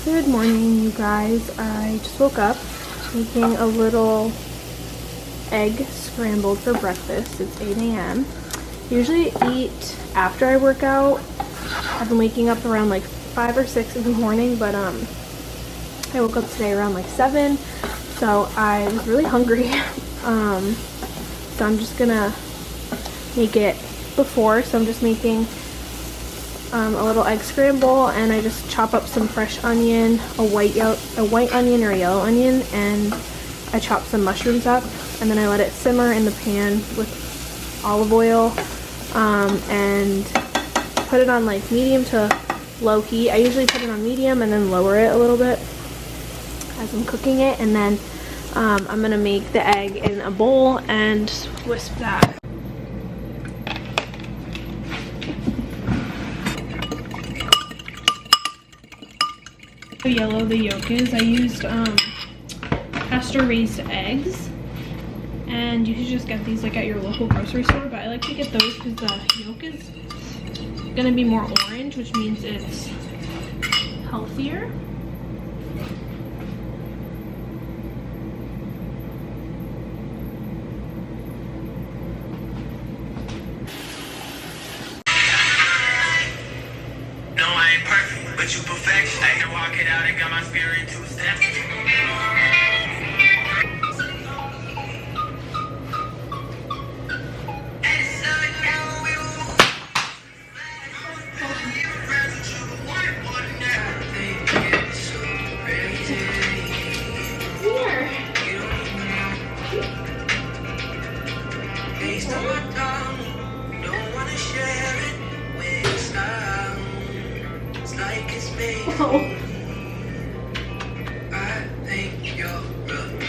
Good morning, you guys. I just woke up making a little egg scrambled for breakfast. It's 8 a.m. Usually eat after I work out. I've been waking up around like 5 or 6 in the morning, but I woke up today around like 7, so I was really hungry. So I'm just gonna make it before. So I'm just making a little egg scramble, and I just chop up some fresh onion, a white onion or a yellow onion, and I chop some mushrooms up, and then I let it simmer in the pan with olive oil, and put it on like medium to low heat. I usually put it on medium and then lower it a little bit as I'm cooking it, and then I'm gonna make the egg in a bowl and whisk that. How yellow the yolk is. I used pasture raised eggs, and you should just get these like at your local grocery store, but I like to get those because the yolk is gonna be more orange, which means it's healthier. But you perfect. I can walk it out and got my spirit 2 steps. Oh. I think you're amazing.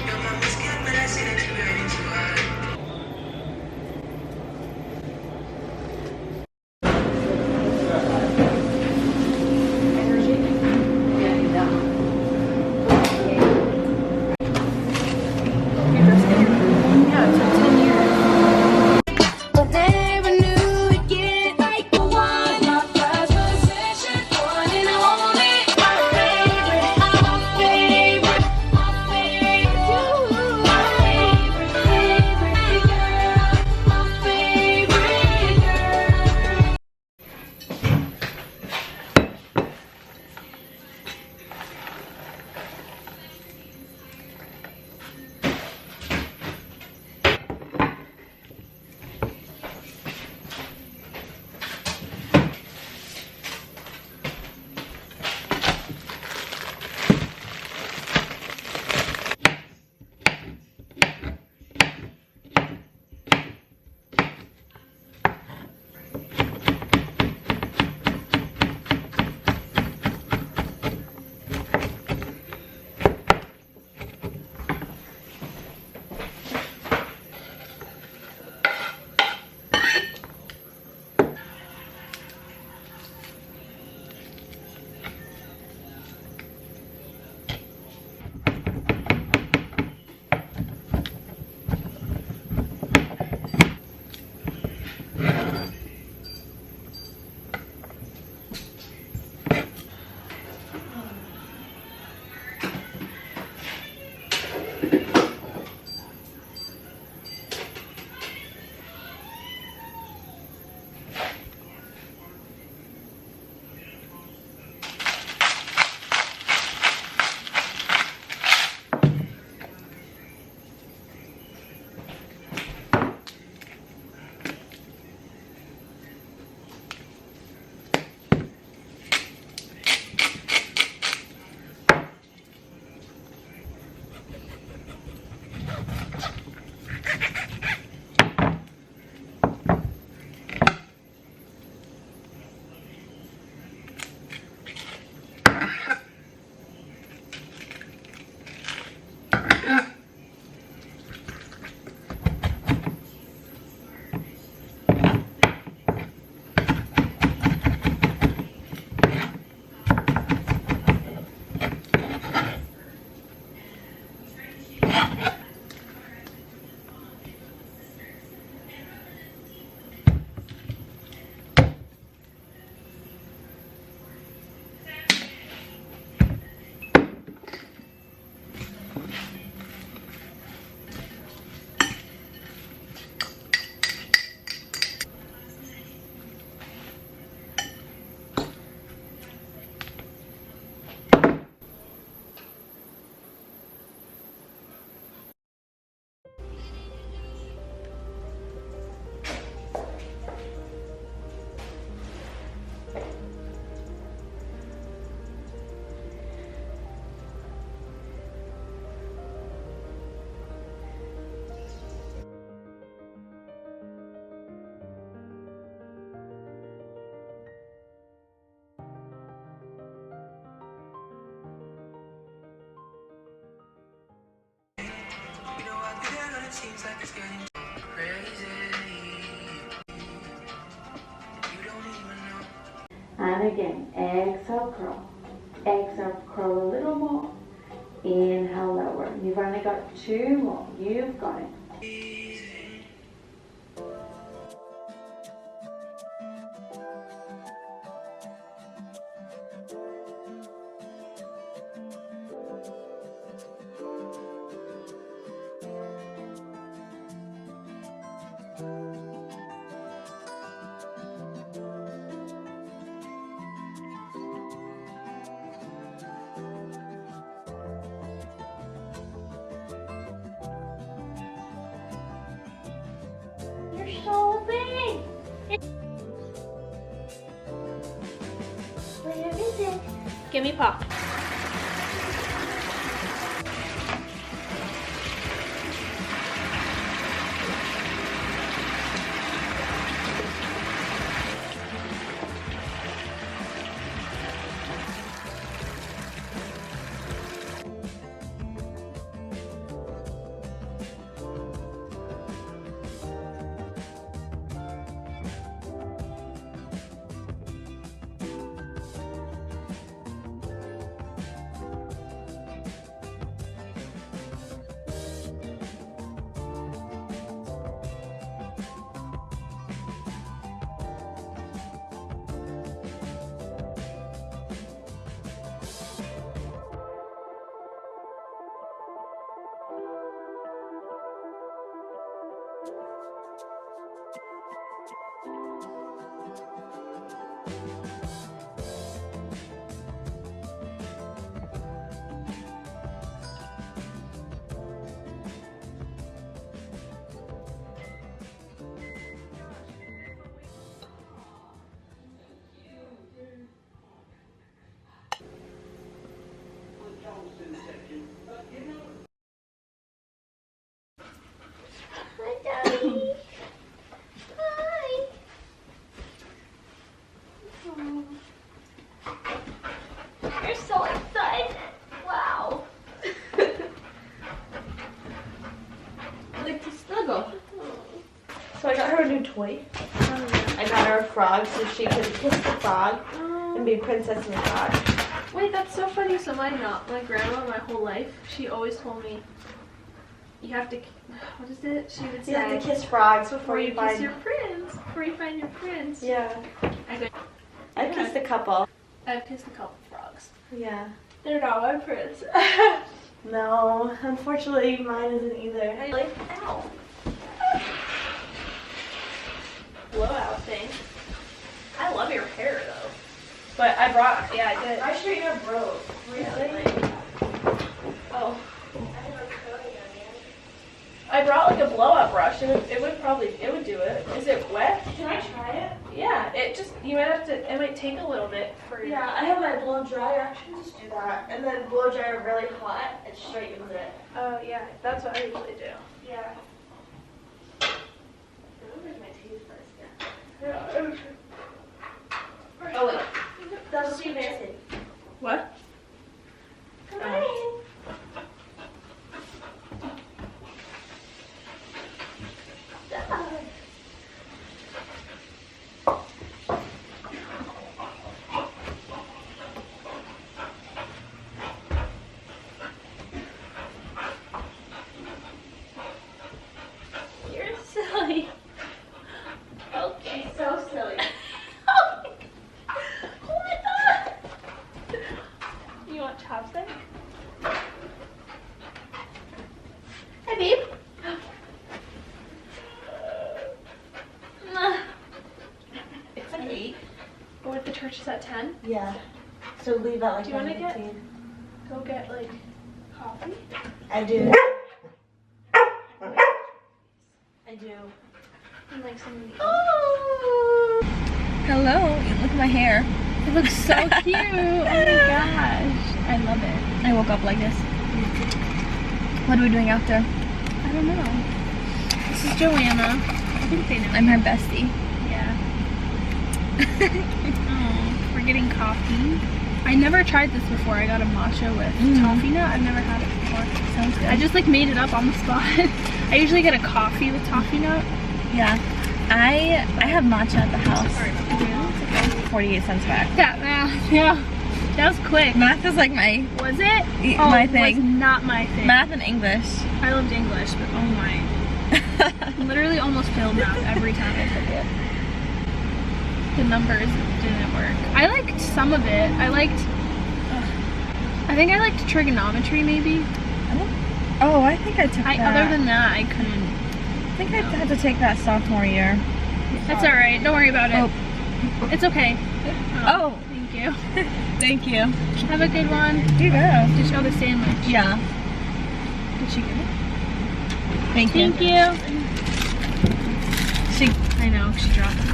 You're my biscuit, but I see that you're ready to ride. seems like it's getting crazy. You don't even know. And again, exhale, curl. Exhale, curl a little more. Inhale, lower. You've only got 2 more. You've got it. You're so big. Where is it? Give me pop. Hi, Daddy. Hi. Oh. You're so excited. Wow. I like to snuggle. So I got her a new toy. I got her a frog so she could kiss the frog and be Princess and the Frog. Wait, that's so funny. So my grandma, my whole life, she always told me, you have to, what is it? She would say, You have to kiss frogs before you kiss your prince, before you find your prince. Yeah. I kissed a couple. I've kissed a couple frogs. Yeah. They're not my prince. No, unfortunately mine isn't either. Ow. Blowout thing. I love your hair though. But I brought, yeah, I did. My straightener broke recently. Oh. I brought like a blowout brush. It would do it. Is it wet? Can I try it? Yeah, you might have to, it might take a little bit for you. Yeah, I have my blow dryer. I should just do that. And then blow dryer really hot, it straightens it. Oh yeah, that's what I usually do. Yeah. Where's my toothbrush? Yeah. Oh wait. That was too messy. What? Come on in. You're silly. Okay, so silly. You want chopstick? Hi, babe. It's an 8. Or if the church is at 10, Yeah. So leave at like Do you wanna 9:15. go get like coffee. I do. I do. And like some of these. Oh. Hello, look at my hair. It looks so cute. Oh my gosh. I love it. I woke up like this. What are we doing out there? I don't know. This is Joanna. I think they know. I'm her bestie. Yeah. Oh, we're getting coffee. I never tried this before. I got a matcha with toffee nut. I've never had it before. Sounds good. I just like made it up on the spot. I usually get a coffee with toffee nut. Yeah. I have matcha at the house. 48 cents back. That math, yeah. That was quick. Math is like my Was it? my It thing. was not my thing. Math and English. I loved English, but oh my. Literally almost failed math every time I took it. The numbers didn't work. I liked some of it. I think I liked trigonometry maybe. Oh, I think I took that. Other than that, I couldn't. I think I had to take that sophomore year. That's alright. Don't worry about it. Oh. It's okay. Oh. Thank you. Thank you. Have a good one. Here you go. Did she have the sandwich? Yeah. Did she get it? Thank you. Thank you. I know, she dropped it.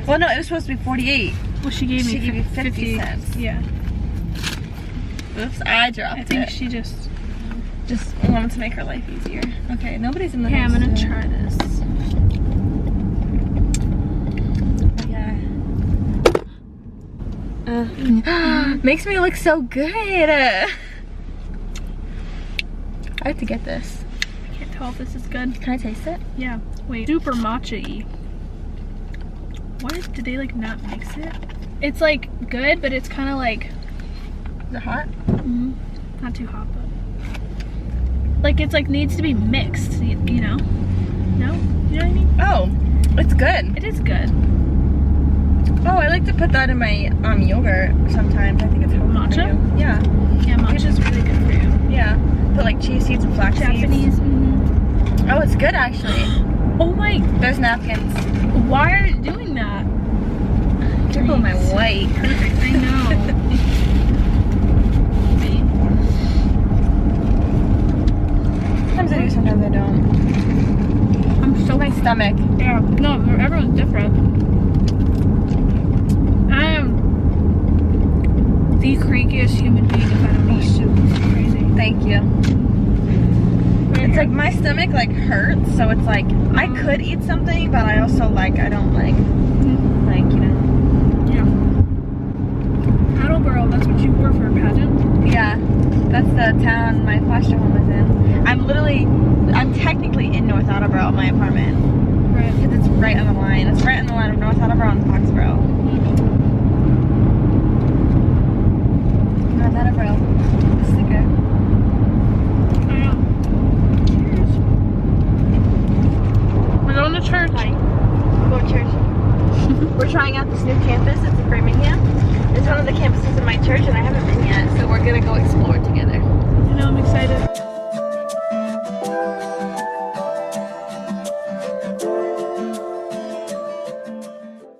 Well, no, it was supposed to be 48. Well, she gave me 50 cents. Yeah. Oops, I dropped I think it. she just wanted to make her life easier. Okay, nobody's in the Okay, house. I'm gonna today. try this. Yeah. Makes me look so good. I have to get this. I can't tell if this is good. Can I taste it? Yeah. Wait. Super matcha-y. What? Did they like not mix it? It's like good, but it's kind of like Is it hot? not too hot, but like it's like needs to be mixed. You know? No? You know what I mean? Oh, it's good. It is good. Oh, I like to put that in my yogurt sometimes. I think it's healthy Matcha? for you. Yeah. Yeah, matcha's really good for you. Yeah. Put like chia seeds and flax Japanese. seeds. Oh, it's good actually. Oh my! There's napkins. Why are you doing that? Careful with my white. Perfect. I know. Sometimes I do, sometimes I don't. I'm so My stomach. yeah. No, everyone's different. I am the crankiest human being if I don't eat soup. It's crazy. Thank you. It's like my stomach like hurts, so it's like I could eat something, but I also like I don't like you know. Yeah. Attleboro, that's what you wore for a pageant? Yeah, that's the town my foster home is in. I'm technically in North Attleboro, my apartment, Right. because it's right on the line. It's right on the line of North Attleboro and Foxborough. North Attleboro, the sticker. I know. We're going to church. Go to church. We're trying out this new campus. It's in Birmingham. It's one of the campuses in my church, and I haven't been yet, so we're gonna go explore together. I know, I'm excited.